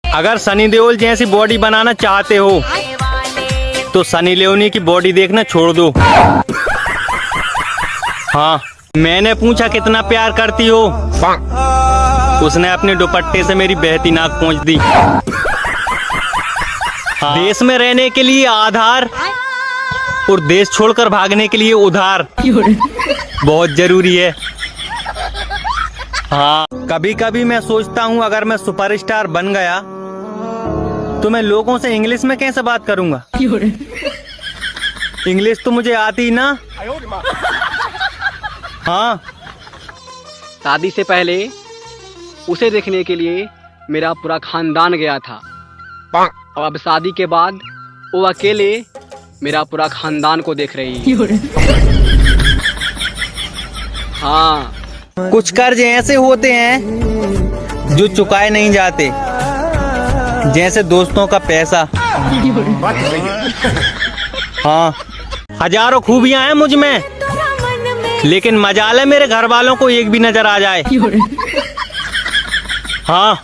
अगर सनी देओल जैसी बॉडी बनाना चाहते हो तो सनी लियोनी की बॉडी देखना छोड़ दो। हाँ, मैंने पूछा कितना प्यार करती हो, उसने अपने दुपट्टे से मेरी बहती नाक पोंछ दी। हाँ। देश में रहने के लिए आधार और देश छोड़कर भागने के लिए उधार बहुत जरूरी है। हाँ, कभी कभी मैं सोचता हूँ अगर मैं सुपरस्टार बन गया तो मैं लोगों से इंग्लिश में कैसे बात करूँगा। इंग्लिश तो मुझे आती ना। हाँ, शादी से पहले उसे देखने के लिए मेरा पूरा खानदान गया था और अब शादी के बाद वो अकेले मेरा पूरा खानदान को देख रही है। हाँ, कुछ कर्ज ऐसे होते हैं जो चुकाए नहीं जाते, जैसे दोस्तों का पैसा। हाँ, हजारों खूबियां हैं मुझ में, लेकिन मजाल है मेरे घर वालों को एक भी नजर आ जाए। हाँ,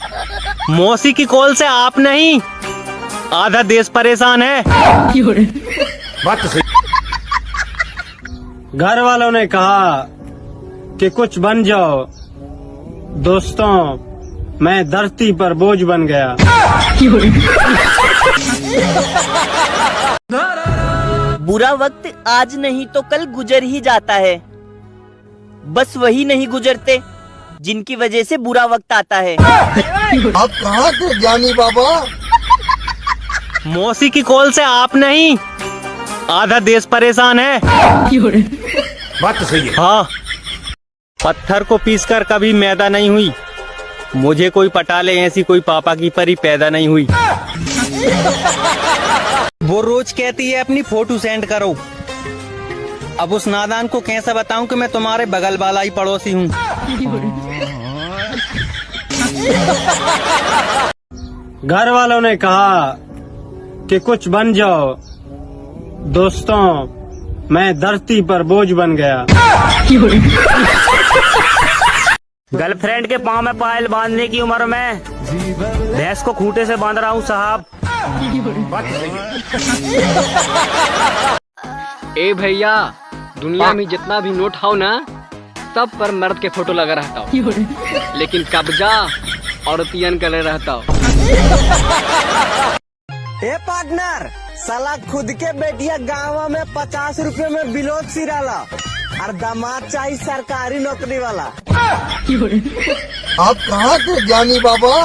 मौसी की कॉल से आप नहीं आधा देश परेशान है। बात तो सही। घर वालों ने कहा कि कुछ बन जाओ, दोस्तों मैं धरती पर बोझ बन गया। बुरा वक्त आज नहीं तो कल गुजर ही जाता है, बस वही नहीं गुजरते जिनकी वजह से बुरा वक्त आता है। आप कहाँ थे ज्ञानी बाबा? मौसी की कॉल से आप नहीं आधा देश परेशान है। बात तो सही है। हाँ, पत्थर को पीसकर कभी मैदा नहीं हुई, मुझे कोई पटाले ऐसी कोई पापा की परी पैदा नहीं हुई। वो रोज कहती है अपनी फोटो सेंड करो, अब उस नादान को कैसे बताऊं कि मैं तुम्हारे बगल वाला ही पड़ोसी हूँ। घर वालों ने कहा कि कुछ बन जाओ, दोस्तों मैं धरती पर बोझ बन गया। गर्लफ्रेंड के पाँव में पायल बांधने की उम्र में भैंस को खूंटे से बांध रहा हूँ साहब। ए भैया, दुनिया में जितना भी नोट हो ना, सब पर मर्द के फोटो लगा रहता हो, लेकिन कब्जा औरतियन कर रहता हो। ए पार्टनर, साला खुद के बेटिया गाँव में 50 रुपए में बिलोत सिराला और दामाद चाहिए सरकारी नौकरी वाला। आप कहाँ थे ज्ञानी बाबा?